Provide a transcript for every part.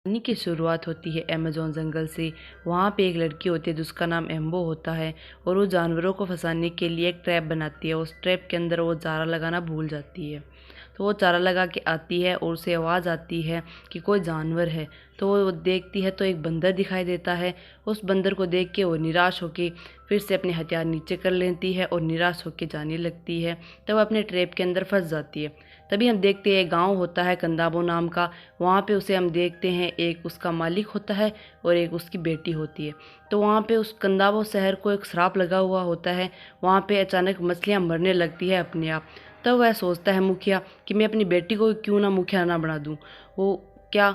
कहानी की शुरुआत होती है अमेज़न जंगल से। वहाँ पे एक लड़की होती है जिसका नाम एम्बो होता है और वो जानवरों को फंसाने के लिए एक ट्रैप बनाती है। उस ट्रैप के अंदर वो चारा लगाना भूल जाती है। तो वो चारा लगा के आती है और उसे आवाज़ आती है कि कोई जानवर है। तो वो देखती है तो एक बंदर दिखाई देता है। उस बंदर को देख के वो निराश होके फिर से अपने हथियार नीचे कर लेती है और निराश होके जाने लगती है। तब वो अपने ट्रैप के अंदर फंस जाती है। तभी हम देखते हैं एक गाँव होता है कंदाबो नाम का। वहाँ पे उसे हम देखते हैं एक उसका मालिक होता है और एक उसकी बेटी होती है। तो वहाँ पे उस कंदाबो शहर को एक श्राप लगा हुआ होता है। वहाँ पे अचानक मछलियाँ मरने लगती है अपने आप। तब वह सोचता है मुखिया कि मैं अपनी बेटी को क्यों ना मुखिया ना बना दूँ। वो क्या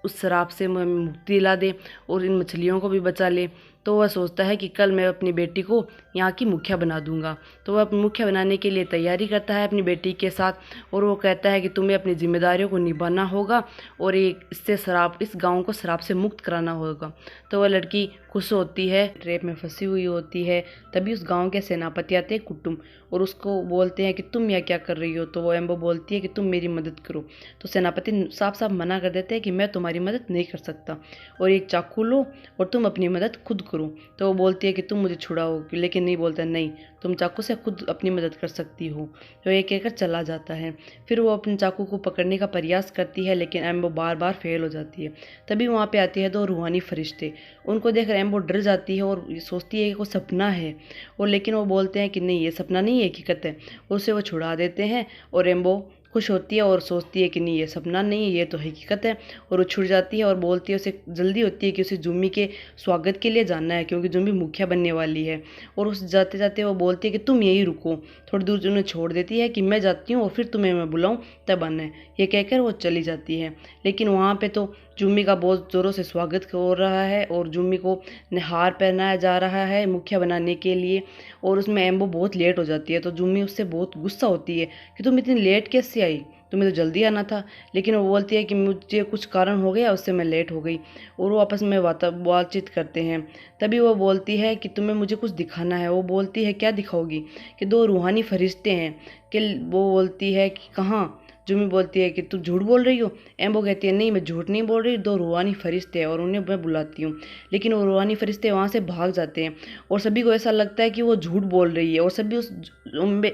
उस श्राप से मुक्ति दिला दे और इन मछलियों को भी बचा ले। तो वह सोचता है कि कल मैं अपनी बेटी को यहाँ की मुखिया बना दूंगा। तो वह अपनी मुखिया बनाने के लिए तैयारी करता है अपनी बेटी के साथ और वो कहता है कि तुम्हें अपनी जिम्मेदारियों को निभाना होगा और एक इससे श्राप इस गांव को श्राप से मुक्त कराना होगा। तो वह लड़की खुश होती है, ट्रैप में फंसी हुई होती है। तभी उस गांव के सेनापति आते हैं कुटुम और उसको बोलते हैं कि तुम यहाँ क्या कर रही हो। तो वो एम्बो बोलती है कि तुम मेरी मदद करो। तो सेनापति साफ साफ मना कर देते हैं कि मैं तुम्हारी मदद नहीं कर सकता और एक चाकू लो और तुम अपनी मदद खुद करो। तो वो बोलती है कि तुम मुझे छुड़ाओ, लेकिन नहीं बोलता नहीं, तुम चाकू से खुद अपनी मदद कर सकती हो। तो ये कहकर चला जाता है। फिर वो अपने चाकू को पकड़ने का प्रयास करती है लेकिन एम्बो बार बार फेल हो जाती है। तभी वहाँ पे आती है दो रूहानी फरिश्ते। उनको देखकर एम्बो डर जाती है और सोचती है कि वो सपना है और लेकिन वो बोलते हैं कि नहीं, ये सपना नहीं है, हकीकत है। उसे वो छुड़ा देते हैं और एम्बो खुश होती है और सोचती है कि नहीं, ये सपना नहीं है, ये तो हकीकत है। और वो छुट जाती है और बोलती है, उसे जल्दी होती है कि उसे जुम्मी के स्वागत के लिए जाना है क्योंकि जुम्मी मुखिया बनने वाली है। और उस जाते जाते वो बोलती है कि तुम यहीं रुको। थोड़ी दूर उन्हें छोड़ देती है कि मैं जाती हूँ और फिर तुम्हें मैं बुलाऊँ तब आना है। ये कहकर वो चली जाती है। लेकिन वहाँ पर तो जुम्मी का बहुत ज़ोरों से स्वागत हो रहा है और जुम्मी को हार पहनाया जा रहा है मुखिया बनाने के लिए। और उसमें एम्बो बहुत लेट हो जाती है तो जुम्मी उससे बहुत गुस्सा होती है कि तुम इतनी लेट कैसे आई, तुम्हें तो जल्दी आना था। लेकिन वो बोलती है कि मुझे कुछ कारण हो गया, उससे मैं लेट हो गई। और वो आपस में बातचीत करते हैं। तभी वो बोलती है कि तुम्हें मुझे कुछ दिखाना है। वो बोलती है क्या दिखाओगी, कि दो रूहानी फरिश्ते हैं। कि वो बोलती है कि कहाँ। जुम्मी बोलती है कि तुम झूठ बोल रही हो। एम्बो कहती है नहीं, मैं झूठ नहीं बोल रही, दो रूहानी फरिश्ते हैं और उन्हें मैं बुलाती हूँ। लेकिन वो रूहानी फरिश्ते वहाँ से भाग जाते हैं और सभी को ऐसा लगता है कि वो झूठ बोल रही है और सभी उस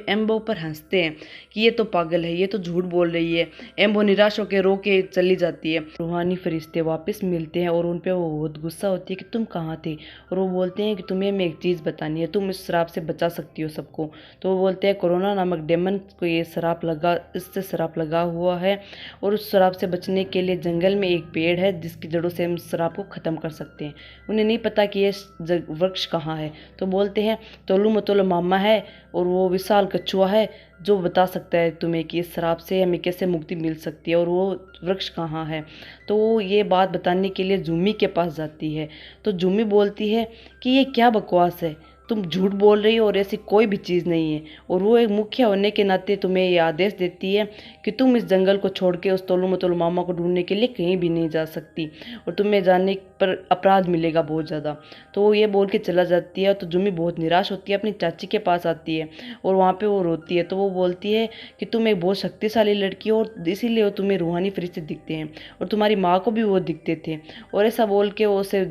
एम्बो पर हंसते हैं कि ये तो पागल है, ये तो झूठ बोल रही है। एम्बो निराश होकर रो के चली जाती है। रूहानी फरिश्ते वापस मिलते हैं और उन पर वो बहुत गुस्सा होती है कि तुम कहाँ थे। और वो बोलते हैं कि तुम्हें मैं एक चीज़ बतानी है, तुम इस शराब से बचा सकती हो सबको। तो वो बोलते हैं कोरोना नामक डेमन को ये शराब लगा, इससे शराब लगा हुआ है और उस शराब से बचने के लिए जंगल में एक पेड़ है जिसकी जड़ों से हम शराब को ख़त्म कर सकते हैं। उन्हें नहीं पता कि ये वृक्ष कहाँ है। तो बोलते हैं तोलू मतोलो मामा है और वो विशाल कछुआ है जो बता सकता है तुम्हें कि इस शराब से हमें कैसे मुक्ति मिल सकती है और वो वृक्ष कहाँ है। तो वो ये बात बताने के लिए जुम्मी के पास जाती है। तो जुम्मी बोलती है कि ये क्या बकवास है, तुम झूठ बोल रही हो और ऐसी कोई भी चीज़ नहीं है। और वो एक मुखिया होने के नाते तुम्हें ये आदेश देती है कि तुम इस जंगल को छोड़ के उस तोलू मतोलू मामा को ढूंढने के लिए कहीं भी नहीं जा सकती और तुम्हें जाने पर अपराध मिलेगा बहुत ज़्यादा। तो वो ये बोल के चला जाती है। तो जुम्मी बहुत निराश होती है, अपनी चाची के पास आती है और वहाँ पर वो रोती है। तो वो बोलती है कि तुम एक बहुत शक्तिशाली लड़की हो और इसीलिए वो तुम्हें रूहानी फरिश्ते दिखते हैं और तुम्हारी माँ को भी वो दिखते थे। और ऐसा बोल के वो उसे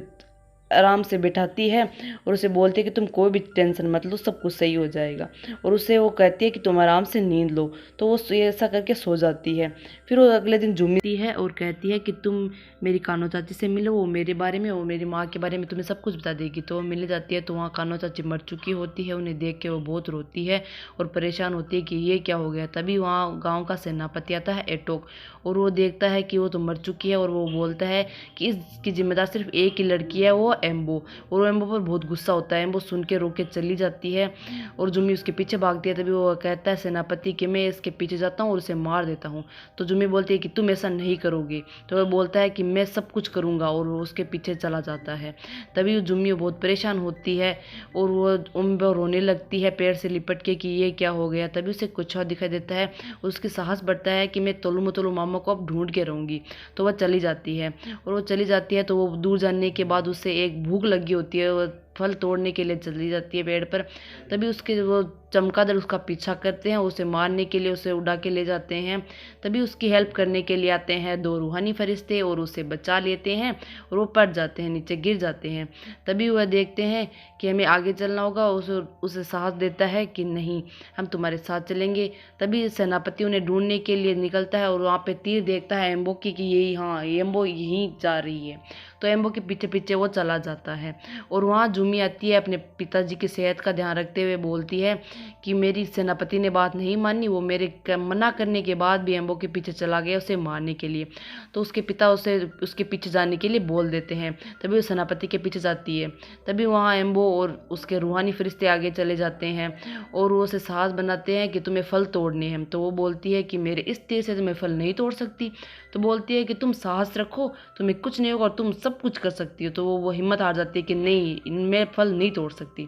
आराम से बिठाती है और उसे बोलती है कि तुम कोई भी टेंशन मत लो, सब कुछ सही हो जाएगा। और उसे वो कहती है कि तुम आराम से नींद लो। तो वो ऐसा करके सो जाती है। फिर वो अगले दिन जुम्मी है और कहती है कि तुम मेरी कानो चाची से मिलो, वो मेरे बारे में, वो मेरी माँ के बारे में तुम्हें सब कुछ बता देगी। तो वो मिलने जाती है तो वहाँ कानो चाची मर चुकी होती है। उन्हें देख के वो बहुत रोती है और परेशान होती है कि ये क्या हो गया। तभी वहाँ गाँव का सेनापति आता है एटोक और वो देखता है कि वो तो मर चुकी है और वो बोलता है कि इसकी जिम्मेदार सिर्फ एक ही लड़की है, वो एम्बो। और वो एम्बो पर बहुत गुस्सा होता है। एम्बो सुन के रो के चली जाती है और जुम्मी उसके पीछे भागती है। तभी वो कहता है सेनापति कि मैं इसके पीछे जाता हूँ और उसे मार देता हूँ। तो जुम्मी बोलती है कि तुम ऐसा नहीं करोगे। तो वह बोलता है कि मैं सब कुछ करूँगा और वो उसके पीछे चला जाता है। तभी जुम्मी बहुत परेशान होती है और वो एम्बो रोने लगती है पेड़ से लिपट के कि ये क्या हो गया। तभी उसे कुछ और दिखाई देता है। उसके साहस बढ़ता है कि मैं तोलू मतोलू मामा को अब ढूंढ के रहूँगी। तो वह चली जाती है और वो चली जाती है तो वो दूर जाने के बाद उसे एक भूख लगी होती है। फल तोड़ने के लिए चली जाती है पेड़ पर। तभी उसके वो चमगादड़ उसका पीछा करते हैं, उसे मारने के लिए उसे उड़ा के ले जाते हैं। तभी उसकी हेल्प करने के लिए आते हैं 2 रूहानी फरिश्ते और उसे बचा लेते हैं और वो पड़ जाते हैं, नीचे गिर जाते हैं। तभी वह देखते हैं कि हमें आगे चलना होगा। उसे साहस देता है कि नहीं, हम तुम्हारे साथ चलेंगे। तभी सेनापति उन्हें ढूंढने के लिए निकलता है और वहाँ पे तीर देखता है एम्बो की कि यही, हाँ एम्बो यहीं जा रही है। तो एम्बो के पीछे पीछे वो चला जाता है और वहाँ जूमी आती है, अपने पिताजी की सेहत का ध्यान रखते हुए बोलती है कि मेरी सेनापति ने बात नहीं मानी, वो मेरे मना करने के बाद भी एम्बो के पीछे चला गया उसे मारने के लिए। तो उसके पिता उसे उसके पीछे जाने के लिए बोल देते हैं। तभी वो सेनापति के पीछे जाती है। तभी वहाँ एम्बो और उसके रूहानी फरिश्ते आगे चले जाते हैं और वो उसे साहस बनाते हैं कि तुम्हें फल तोड़ने हैं। तो वो बोलती है कि मेरे इस तीर से तुम्हें फल नहीं तोड़ सकती। तो बोलती है कि तुम साहस रखो, तुम्हें कुछ नहीं होगा और तुम सब कुछ कर सकती हो। तो वो हिम्मत हार जाती है कि नहीं, इनमें फल नहीं तोड़ सकती।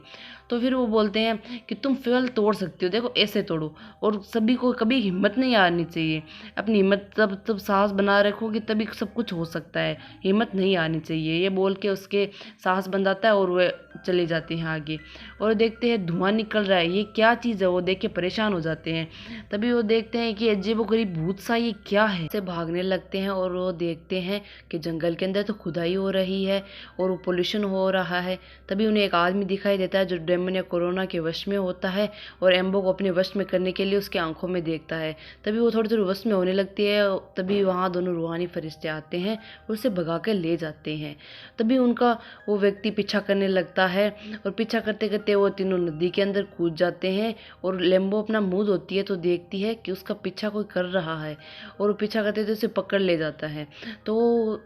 तो फिर वो बोलते हैं कि तुम फल तोड़ सकती हो, देखो ऐसे तोड़ो। और सभी को कभी हिम्मत नहीं हारनी चाहिए, अपनी हिम्मत तब साहस बना रखोगे तभी सब कुछ हो सकता है, हिम्मत नहीं आनी चाहिए। ये बोल के उसके साहस बन जाता है और वह चले जाते हैं आगे। और देखते हैं धुआं निकल रहा है, ये क्या चीज़ है, वो देख के परेशान हो जाते हैं। तभी वो देखते हैं कि अजीबोगरीब भूत सा ये क्या है, से भागने लगते हैं और वो देखते हैं कि जंगल के अंदर तो खुदाई हो रही है और वो पोल्यूशन हो रहा है। तभी उन्हें एक आदमी दिखाई देता है जो डेमोनिया कोरोना के वश में होता है और एम्बो को अपने वश में करने के लिए उसकी आंखों में देखता है। तभी वो थोड़ी थोड़ी वश में होने लगती है। तभी वहाँ दोनों रूहानी फरिश्ते आते हैं और उसे भगा कर ले जाते हैं। तभी उनका वो व्यक्ति पीछा करने लगता है और पीछा करते करते वो तीनों नदी के अंदर कूद जाते हैं। और लेम्बो अपना मुंह धोती है तो देखती है कि उसका पीछा कोई कर रहा है और वो पीछा करते थे उसे पकड़ ले जाता है। तो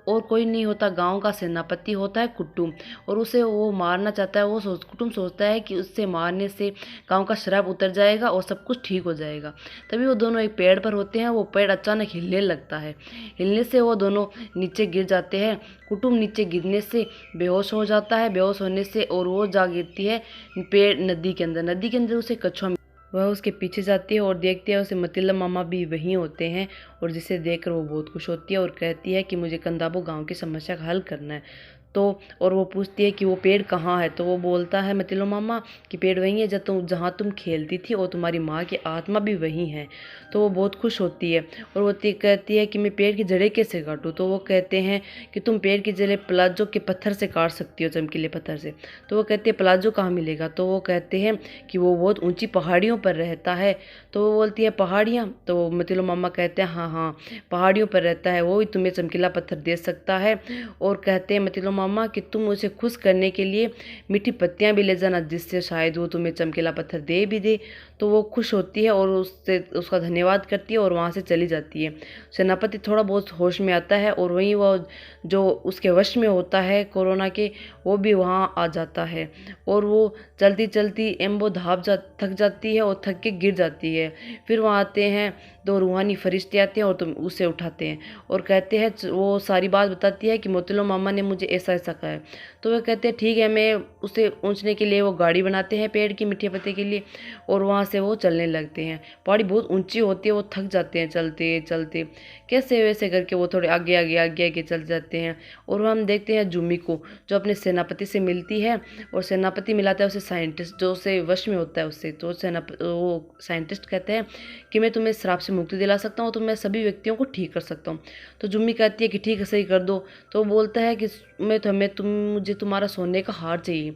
और कोई नहीं होता, गांव का सेनापति होता है कुटुम, और उसे वो मारना चाहता है। कुटुम सोचता है कि उससे मारने से गांव का श्राप उतर जाएगा और सब कुछ ठीक हो जाएगा। तभी वो दोनों एक पेड़ पर होते हैं, वो पेड़ अचानक हिलने लगता है। हिलने से वो दोनों नीचे गिर जाते हैं। कुटुम नीचे गिरने से बेहोश हो जाता है, बेहोश होने से और वो जा गिरती है पेड़ नदी के अंदर। नदी के अंदर उसे कछुआ, वह उसके पीछे जाती है और देखती है उसे मतिल्ला मामा भी वहीं होते हैं और जिसे देखकर वो बहुत खुश होती है और कहती है कि मुझे कंदाबो गांव की समस्या का हल करना है। तो और वो पूछती है कि वो पेड़ कहाँ है। तो वो बोलता है मतिल्लो मामा कि पेड़ वहीं है जहाँ तुम खेलती थी और तुम्हारी माँ की आत्मा भी वहीं है। तो वो बहुत खुश होती है और वो कहती है कि मैं पेड़ की जड़ें कैसे काटूँ। तो वो कहते हैं कि तुम पेड़ की जड़ें प्लाजो के पत्थर से काट सकती हो, चमकीले पत्थर से। तो वो कहती है प्लाजो कहाँ मिलेगा। तो वो कहते हैं कि वो बहुत ऊंची पहाड़ियों पर रहता है। तो वो बोलती है पहाड़ियाँ। तो मतिल्लो मामा कहते हैं हाँ हाँ पहाड़ियों पर रहता है, वो ही तुम्हें चमकीला पत्थर दे सकता है। और कहते हैं मतिल्लो मामा कि तुम उसे खुश करने के लिए मीठी पत्तियां भी ले जाना, जिससे शायद वो तुम्हें चमकीला पत्थर दे भी दे। तो वो खुश होती है और उसका धन्यवाद करती है और वहाँ से चली जाती है। सेनापति थोड़ा बहुत होश में आता है और वहीं वो जो उसके वश में होता है कोरोना के, वो भी वहाँ आ जाता है। और वो चलती चलती एम्बो थक जाती है और थक के गिर जाती है। फिर वहाँ आते हैं 2 रूहानी फरिश्ते आते हैं और तुम उसे उठाते हैं और कहते हैं, वो सारी बात बताती है कि मोतिलो मामा ने मुझे ऐसा ऐसा कहा है। तो वे कहते हैं ठीक है, मैं उसे ऊँचने के लिए वो गाड़ी बनाते हैं पेड़ की मीठे पत्ते के लिए और वहाँ से वो चलने लगते हैं। पहाड़ी बहुत ऊंची होती है, वो थक जाते हैं चलते चलते, कैसे वैसे करके वो थोड़े आगे आगे आगे आगे चल जाते हैं। और हम देखते हैं जूमी को जो अपने सेनापति से मिलती है और सेनापति मिलाता है उसे साइंटिस्ट जो उसे वश में होता है उससे। तो वो साइंटिस्ट कहते हैं कि मैं तुम्हें श्राप से मुक्ति दिला सकता हूँ, तो मैं सभी व्यक्तियों को ठीक कर सकता हूँ। तो जुम्मी कहती है कि ठीक है सही कर दो। तो वो बोलता है कि मुझे तुम्हारा सोने का हार चाहिए।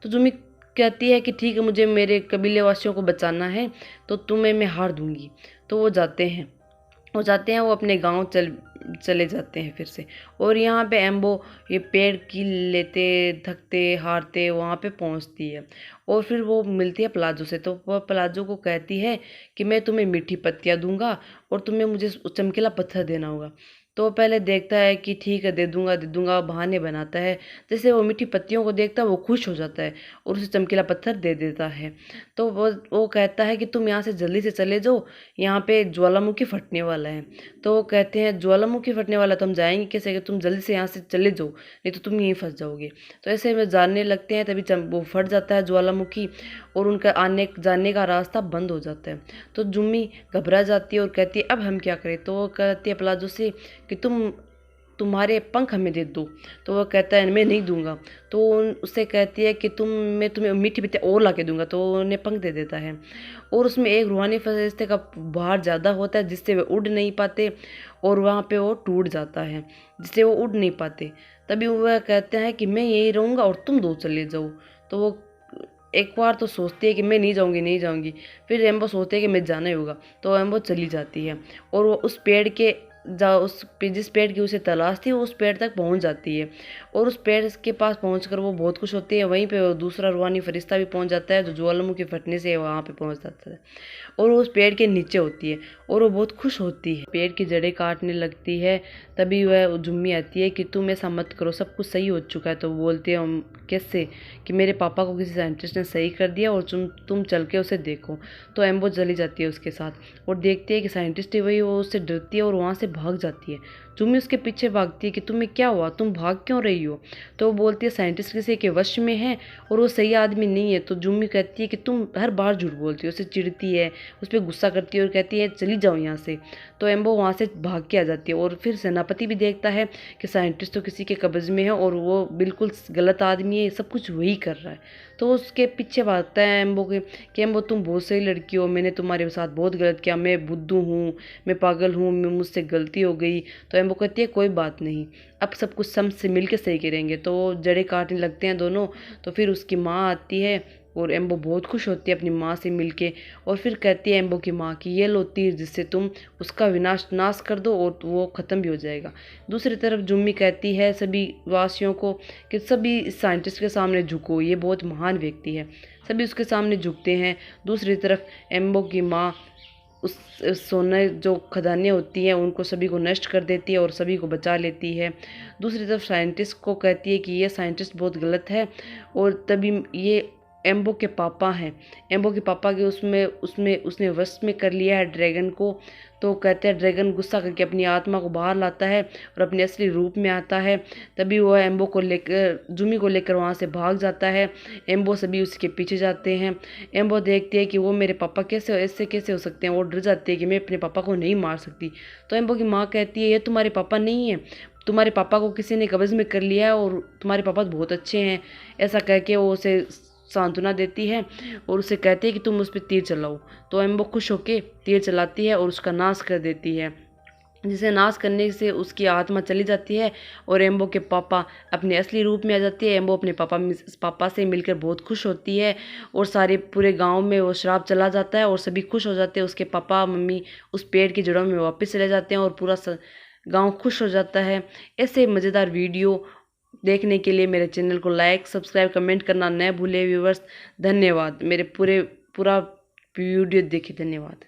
तो जुम्मी कहती है कि ठीक है, मुझे मेरे कबीले वासियों को बचाना है तो तुम्हें मैं हार दूंगी। तो वो जाते हैं वो अपने गांव चले जाते हैं फिर से। और यहाँ पे एम्बो ये पेड़ की लेते थकते हारते वहाँ पे पहुँचती है और फिर वो मिलती है प्लाजो से। तो वह प्लाजो को कहती है कि मैं तुम्हें मीठी पत्तियाँ दूंगा और तुम्हें मुझे चमकीला पत्थर देना होगा। तो वो पहले देखता है कि ठीक है दे दूंगा, बहाने बनाता है। जैसे वो मीठी पत्तियों को देखता है वो खुश हो जाता है और उसे चमकीला पत्थर दे देता है। तो वो कहता है कि तुम यहाँ से जल्दी से चले जाओ, यहाँ पे ज्वालामुखी फटने वाला है। तो वो कहते हैं ज्वालामुखी फटने वाला तो हम जाएंगे कैसे, कि तुम जल्दी से यहाँ से चले जाओ नहीं तो तुम यहीं फंस जाओगे। तो ऐसे में जानने लगते हैं, तभी वो फट जाता है ज्वालामुखी और उनका आने जाने का रास्ता बंद हो जाता है। तो जुम्मी घबरा जाती है और कहती है अब हम क्या करें। तो वो कहती है प्लाजो से कि तुम तुम्हारे पंख हमें दे दो। तो वह कहता है मैं नहीं दूंगा। तो उससे कहती है कि मैं तुम्हें मीठी पत्तियाँ और ला के दूंगा। तो उन्हें पंख दे देता है। और उसमें एक रूहानी फरिश्ते का भार ज़्यादा होता है जिससे वे उड़ नहीं पाते, और वहाँ पे वो टूट जाता है जिससे वो उड़ नहीं पाते। तभी वह कहते हैं कि मैं यही रहूँगा और तुम दो चले जाओ। तो वो एक बार तो सोचती है कि मैं नहीं जाऊँगी नहीं जाऊँगी, फिर एम्बो सोचती है कि मैं जाना ही होगा। तो एम्बो चली जाती है और वो उस पेड़ के जिस पेड़ की उसे तलाश थी वो उस पेड़ तक पहुंच जाती है। और उस पेड़ के पास पहुंचकर वो बहुत खुश होती है। वहीं पे वो दूसरा रूहानी फरिश्ता भी पहुंच जाता है जो ज्वालामुखी फटने से वहाँ पे पहुंच जाता है, और वो उस पेड़ के नीचे होती है और वो बहुत खुश होती है। पेड़ की जड़ें काटने लगती है। तभी वह जुम्मी आती है कि तुम ऐसा मत करो, सब कुछ सही हो चुका है। तो वो बोलती है कैसे, कि मेरे पापा को किसी साइंटिस्ट ने सही कर दिया और तुम चल के उसे देखो। तो एम्बो चली जाती है उसके साथ और देखती है कि साइंटिस्ट ही वही। वो उससे डरती है और वहाँ से भाग जाती है। जुम्मी उसके पीछे भागती है कि तुम्हें क्या हुआ, तुम भाग क्यों रही हो। तो वो बोलती है साइंटिस्ट किसी के वश में है और वो सही आदमी नहीं है। तो जुम्मी कहती है कि तुम हर बार झूठ बोलती हो। उसे चिढ़ती है, उस पर गुस्सा करती है और कहती है चली जाओ यहाँ से। तो एम्बो वहाँ से भाग के आ जाती है। और फिर सेनापति भी देखता है कि साइंटिस्ट तो किसी के कब्ज में है और वो बिल्कुल गलत आदमी है, सब कुछ वही कर रहा है। तो उसके पीछे भागता है एम्बो के कि एम्बो तुम बहुत सही लड़की हो, मैंने तुम्हारे साथ बहुत गलत किया, मैं बुद्धू हूँ, मैं पागल हूँ, मुझसे गलती हो गई। तो एम्बो कहती है कोई बात नहीं, अब सब कुछ समझ से मिल के सही करेंगे। तो जड़ें काटने लगते हैं दोनों। तो फिर उसकी माँ आती है और एम्बो बहुत खुश होती है अपनी माँ से मिलके। और फिर कहती है एम्बो की माँ कि ये लो तीर जिससे तुम उसका नाश कर दो और वो ख़त्म भी हो जाएगा। दूसरी तरफ जुम्मी कहती है सभी वासियों को कि सभी इस साइंटिस्ट के सामने झुको, ये बहुत महान व्यक्ति है। सभी उसके सामने झुकते हैं। दूसरी तरफ एम्बो की माँ उस सोने जो खदानें होती हैं उनको सभी को नष्ट कर देती है और सभी को बचा लेती है। दूसरी तरफ साइंटिस्ट को कहती है कि ये साइंटिस्ट बहुत गलत है। और तभी ये एम्बो के पापा हैं, एम्बो के पापा के उसमें उसमें उसने वश में कर लिया है ड्रैगन को। तो कहते हैं ड्रैगन गुस्सा करके अपनी आत्मा को बाहर लाता है और अपने असली रूप में आता है। तभी वह एम्बो को लेकर जुमी को लेकर वहाँ से भाग जाता है। एम्बो सभी उसके पीछे जाते हैं। एम्बो देखती है कि वो मेरे पापा ऐसे कैसे हो सकते हैं। वो डर जाती है कि मैं अपने पापा को नहीं मार सकती। तो एम्बो की माँ कहती है ये तुम्हारे पापा नहीं है, तुम्हारे पापा को किसी ने कब्ज़ में कर लिया है और तुम्हारे पापा बहुत अच्छे हैं। ऐसा कह के वो उसे सांत्वना देती है और उसे कहती है कि तुम उस पर तीर चलाओ। तो एम्बो खुश होकर तीर चलाती है और उसका नाश कर देती है, जिसे नाश करने से उसकी आत्मा चली जाती है और एम्बो के पापा अपने असली रूप में आ जाती है। एम्बो अपने पापा से मिलकर बहुत खुश होती है और सारे पूरे गांव में वो श्राप चला जाता है और सभी खुश हो जाते हैं। उसके पापा मम्मी उस पेड़ की जड़ों में वापस चले जाते हैं और पूरा गांव खुश हो जाता है। ऐसे मज़ेदार वीडियो देखने के लिए मेरे चैनल को लाइक सब्सक्राइब कमेंट करना न भूले व्यूवर्स। धन्यवाद, मेरे पूरा वीडियो देखे धन्यवाद।